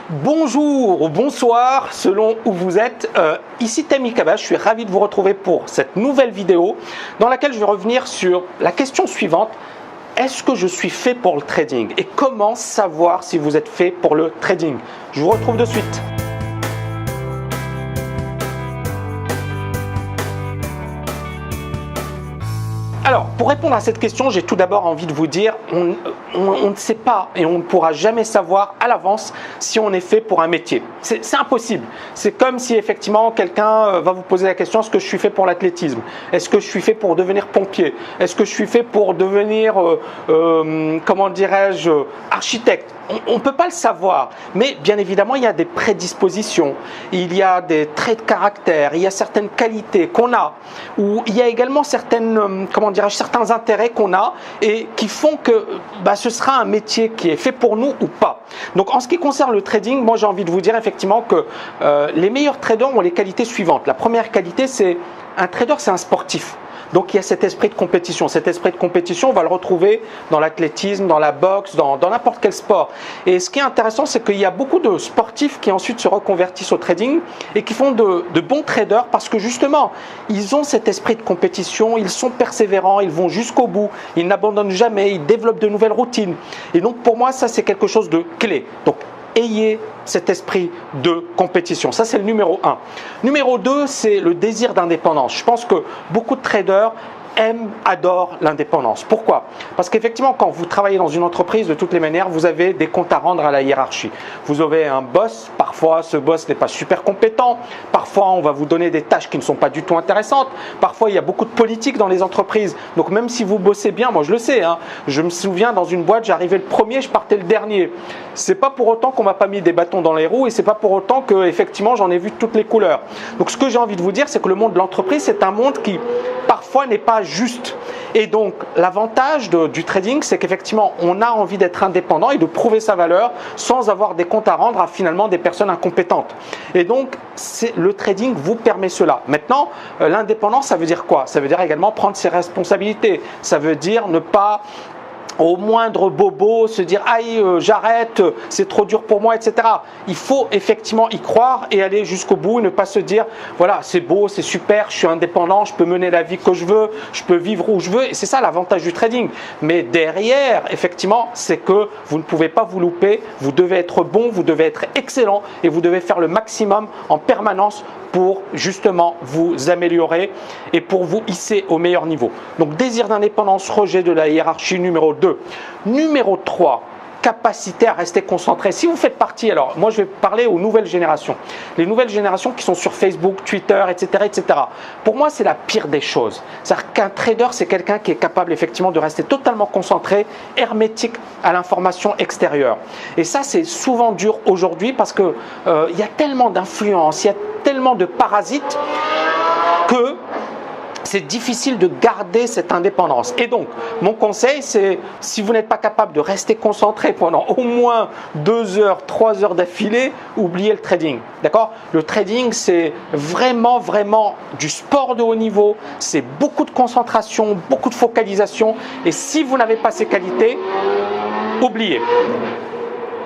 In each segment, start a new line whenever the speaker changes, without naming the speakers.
Bonjour ou bonsoir selon où vous êtes, ici Tammy Kaba, je suis ravi de vous retrouver pour cette nouvelle vidéo dans laquelle je vais revenir sur la question suivante: est-ce que je suis fait pour le trading? Et comment savoir si vous êtes fait pour le trading? Je vous retrouve de suite. Alors, pour répondre à cette question, j'ai tout d'abord envie de vous dire, on ne sait pas et on ne pourra jamais savoir à l'avance si on est fait pour un métier. C'est impossible. C'est comme si effectivement quelqu'un va vous poser la question: est-ce que je suis fait pour l'athlétisme? Est-ce que je suis fait pour devenir pompier? Est-ce que je suis fait pour devenir, comment dirais-je, architecte? On ne peut pas le savoir, mais bien évidemment, il y a des prédispositions, il y a des traits de caractère, il y a certaines qualités qu'on a, ou il y a également certaines, certains intérêts qu'on a et qui font que ce sera un métier qui est fait pour nous ou pas. Donc en ce qui concerne le trading, moi j'ai envie de vous dire effectivement que les meilleurs traders ont les qualités suivantes. La première qualité, c'est un trader, c'est un sportif. Donc il y a cet esprit de compétition. Cet esprit de compétition, on va le retrouver dans l'athlétisme, dans la boxe, dans n'importe quel sport. Et ce qui est intéressant, c'est qu'il y a beaucoup de sportifs qui ensuite se reconvertissent au trading et qui font de bons traders parce que justement, ils ont cet esprit de compétition, ils sont persévérants, ils vont jusqu'au bout, ils n'abandonnent jamais, ils développent de nouvelles routines. Et donc pour moi, ça c'est quelque chose de clé. Donc ayez cet esprit de compétition. Ça, c'est le numéro 1. Numéro 2, c'est le désir d'indépendance. Je pense que beaucoup de traders adorent l'indépendance. Pourquoi? Parce qu'effectivement, quand vous travaillez dans une entreprise, de toutes les manières, vous avez des comptes à rendre à la hiérarchie. Vous avez un boss, parfois ce boss n'est pas super compétent, parfois on va vous donner des tâches qui ne sont pas du tout intéressantes, parfois il y a beaucoup de politique dans les entreprises. Donc même si vous bossez bien, moi je le sais, je me souviens dans une boîte, j'arrivais le premier, je partais le dernier. C'est pas pour autant qu'on m'a pas mis des bâtons dans les roues et c'est pas pour autant que effectivement j'en ai vu de toutes les couleurs. Donc ce que j'ai envie de vous dire, c'est que le monde de l'entreprise, c'est un monde qui parfois n'est pas juste. Et donc l'avantage du trading, c'est qu'effectivement on a envie d'être indépendant et de prouver sa valeur sans avoir des comptes à rendre à finalement des personnes incompétentes. Et donc le trading vous permet cela. Maintenant, l'indépendance, ça veut dire quoi? Ça veut dire également prendre ses responsabilités. Ça veut dire ne pas au moindre bobo se dire aïe, j'arrête, c'est trop dur pour moi, etc. Il faut effectivement y croire et aller jusqu'au bout et ne pas se dire voilà, c'est beau, c'est super, je suis indépendant, je peux mener la vie que je veux, je peux vivre où je veux. Et c'est ça l'avantage du trading. Mais derrière, effectivement, c'est que vous ne pouvez pas vous louper, vous devez être bon, vous devez être excellent et vous devez faire le maximum en permanence pour justement vous améliorer et pour vous hisser au meilleur niveau. Donc désir d'indépendance, rejet de la hiérarchie, numéro 2. Numéro 3, capacité à rester concentré. Si vous faites partie, alors moi je vais parler aux nouvelles générations. Les nouvelles générations qui sont sur Facebook, Twitter, etc. etc. Pour moi, c'est la pire des choses. C'est-à-dire qu'un trader, c'est quelqu'un qui est capable effectivement de rester totalement concentré, hermétique à l'information extérieure. Et ça, c'est souvent dur aujourd'hui parce que y a tellement d'influence, il y a tellement de parasites que c'est difficile de garder cette indépendance. Et donc, mon conseil, c'est si vous n'êtes pas capable de rester concentré pendant au moins 2 heures, 3 heures d'affilée, oubliez le trading. D'accord? Le trading, c'est vraiment du sport de haut niveau, c'est beaucoup de concentration, beaucoup de focalisation. Et si vous n'avez pas ces qualités, oubliez.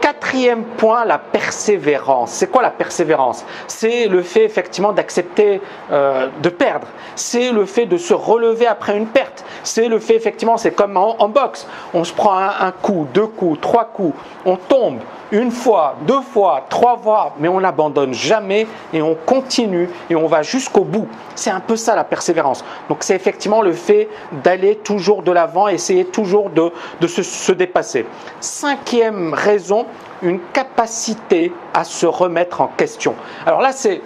4e point, la persévérance. C'est quoi la persévérance? C'est le fait effectivement d'accepter de perdre. C'est le fait de se relever après une perte. C'est le fait effectivement, c'est comme en boxe. On se prend un coup, 2 coups, 3 coups. On tombe 1 fois, 2 fois, 3 fois, mais on n'abandonne jamais et on continue et on va jusqu'au bout. C'est un peu ça la persévérance. Donc c'est effectivement le fait d'aller toujours de l'avant, essayer toujours de se dépasser. 5e raison, une capacité à se remettre en question. Alors là, c'est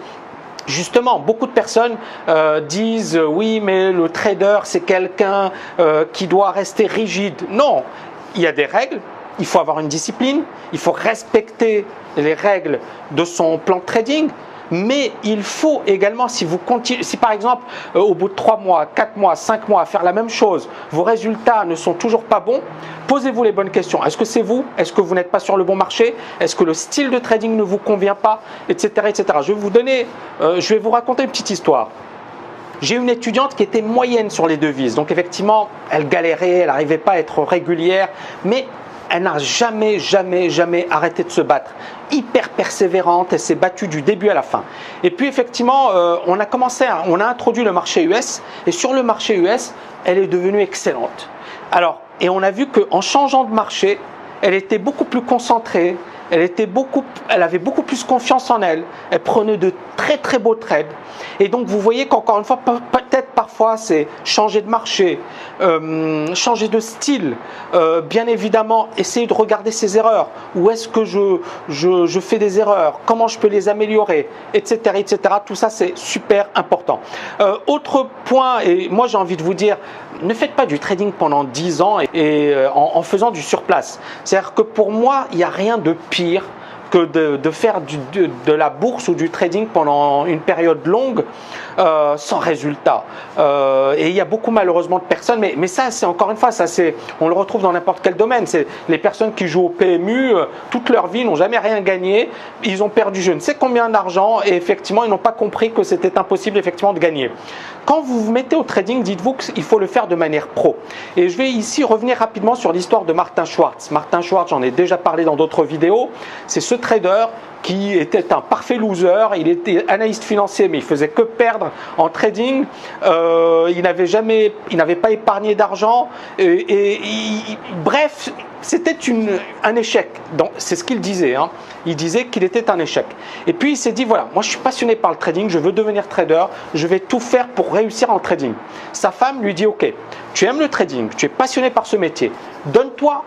justement, beaucoup de personnes disent oui, mais le trader, c'est quelqu'un qui doit rester rigide. Non, il y a des règles, il faut avoir une discipline, il faut respecter les règles de son plan de trading. Mais il faut également, si par exemple, au bout de 3 mois, 4 mois, 5 mois, à faire la même chose, vos résultats ne sont toujours pas bons, posez-vous les bonnes questions. Est-ce que c'est vous? Est-ce que vous n'êtes pas sur le bon marché? Est-ce que le style de trading ne vous convient pas? Etc. etc. Je vais vous raconter une petite histoire. J'ai une étudiante qui était moyenne sur les devises. Donc effectivement, elle galérait, elle n'arrivait pas à être régulière. Mais elle n'a jamais, jamais, jamais arrêté de se battre. Hyper persévérante, elle s'est battue du début à la fin. Et puis effectivement, on a introduit le marché US, et sur le marché US, elle est devenue excellente. Alors, et on a vu qu'en changeant de marché, elle était beaucoup plus concentrée, elle avait beaucoup plus confiance en elle, elle prenait de très très beaux trades. Et donc vous voyez qu'encore une fois, peut-être parfois c'est changer de marché, changer de style, bien évidemment essayer de regarder ses erreurs, où est-ce que je fais des erreurs, comment je peux les améliorer, etc. etc. Tout ça c'est super important. Autre point, et moi j'ai envie de vous dire, ne faites pas du trading pendant 10 ans en faisant du surplace. C'est-à-dire que pour moi, il n'y a rien de pire que de faire de la bourse ou du trading pendant une période longue sans résultat. Et il y a beaucoup malheureusement de personnes, mais ça c'est encore une fois, on le retrouve dans n'importe quel domaine. C'est les personnes qui jouent au PMU toute leur vie, n'ont jamais rien gagné, ils ont perdu je ne sais combien d'argent et effectivement ils n'ont pas compris que c'était impossible effectivement de gagner. Quand vous vous mettez au trading, dites-vous qu'il faut le faire de manière pro. Et je vais ici revenir rapidement sur l'histoire de Martin Schwartz. Martin Schwartz, j'en ai déjà parlé dans d'autres vidéos, c'est ce trader qui était un parfait loser, il était analyste financier mais il faisait que perdre en trading, il n'avait pas épargné d'argent bref, c'était un échec. C'est ce qu'il disait, hein. Il disait qu'il était un échec. Et puis il s'est dit voilà, moi je suis passionné par le trading, je veux devenir trader, je vais tout faire pour réussir en trading. Sa femme lui dit ok, tu aimes le trading, tu es passionné par ce métier, donne-toi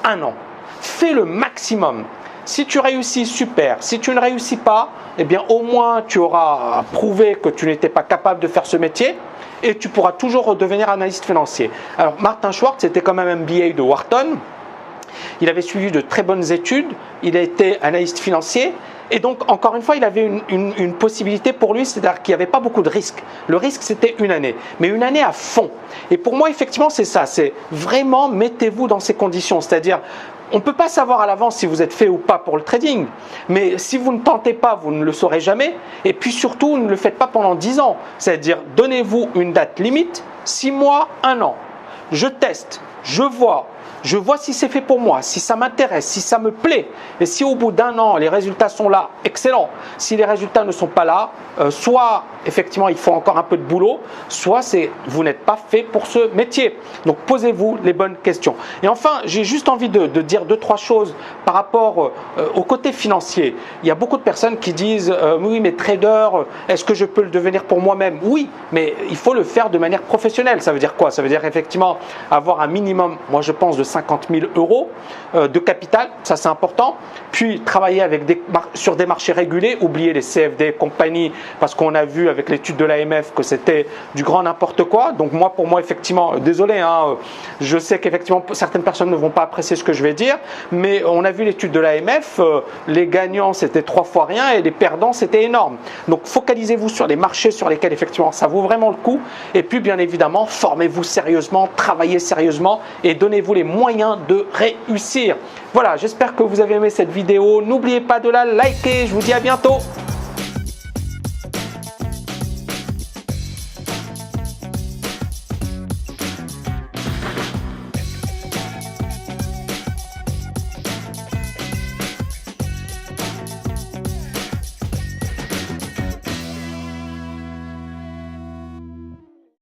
1 an, fais le maximum. Si tu réussis, super. Si tu ne réussis pas, eh bien au moins tu auras prouvé que tu n'étais pas capable de faire ce métier et tu pourras toujours redevenir analyste financier. Alors Martin Schwartz était quand même MBA de Wharton. Il avait suivi de très bonnes études, il a été analyste financier et donc encore une fois il avait une possibilité pour lui, c'est-à-dire qu'il n'y avait pas beaucoup de risques. Le risque c'était 1 année, mais 1 année à fond. Et pour moi effectivement c'est ça, c'est vraiment mettez-vous dans ces conditions, c'est-à-dire on ne peut pas savoir à l'avance si vous êtes fait ou pas pour le trading, mais si vous ne tentez pas, vous ne le saurez jamais. Et puis surtout, ne le faites pas pendant 10 ans. C'est-à-dire, donnez-vous une date limite, 6 mois, 1 an. Je teste, je vois si c'est fait pour moi, si ça m'intéresse, si ça me plaît. Et si au bout d'1 an, les résultats sont là, excellent. Si les résultats ne sont pas là, soit effectivement il faut encore un peu de boulot, soit vous n'êtes pas fait pour ce métier. Donc posez-vous les bonnes questions. Et enfin, j'ai juste envie de dire 2-3 choses par rapport au côté financier. Il y a beaucoup de personnes qui disent oui mais trader, est-ce que je peux le devenir pour moi-même? Oui, mais il faut le faire de manière professionnelle. Ça veut dire quoi? Ça veut dire effectivement avoir un minimum, moi je pense, de 50 000 euros de capital, ça c'est important. Puis travailler sur des marchés régulés, oublier les CFD compagnie, parce qu'on a vu avec l'étude de l'AMF que c'était du grand n'importe quoi. Donc pour moi effectivement, désolé, hein, je sais qu'effectivement certaines personnes ne vont pas apprécier ce que je vais dire, mais on a vu l'étude de l'AMF, les gagnants c'était 3 fois rien et les perdants c'était énorme. Donc focalisez-vous sur les marchés sur lesquels effectivement ça vaut vraiment le coup. Et puis bien évidemment, formez-vous sérieusement, travaillez sérieusement et donnez-vous les moyens de réussir. Voilà, j'espère que vous avez aimé cette vidéo. N'oubliez pas de la liker. Je vous dis à bientôt.